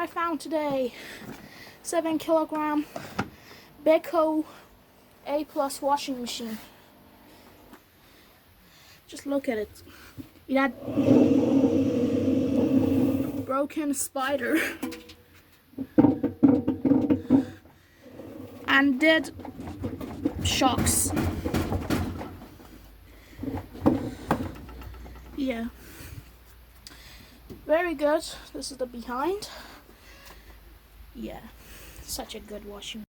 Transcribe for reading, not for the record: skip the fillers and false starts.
I found today. 7 kilogram beko A+ washing machine. Just look at it. It had broken spider and dead shocks. Yeah, very good. This is the behind. Yeah, such a good washing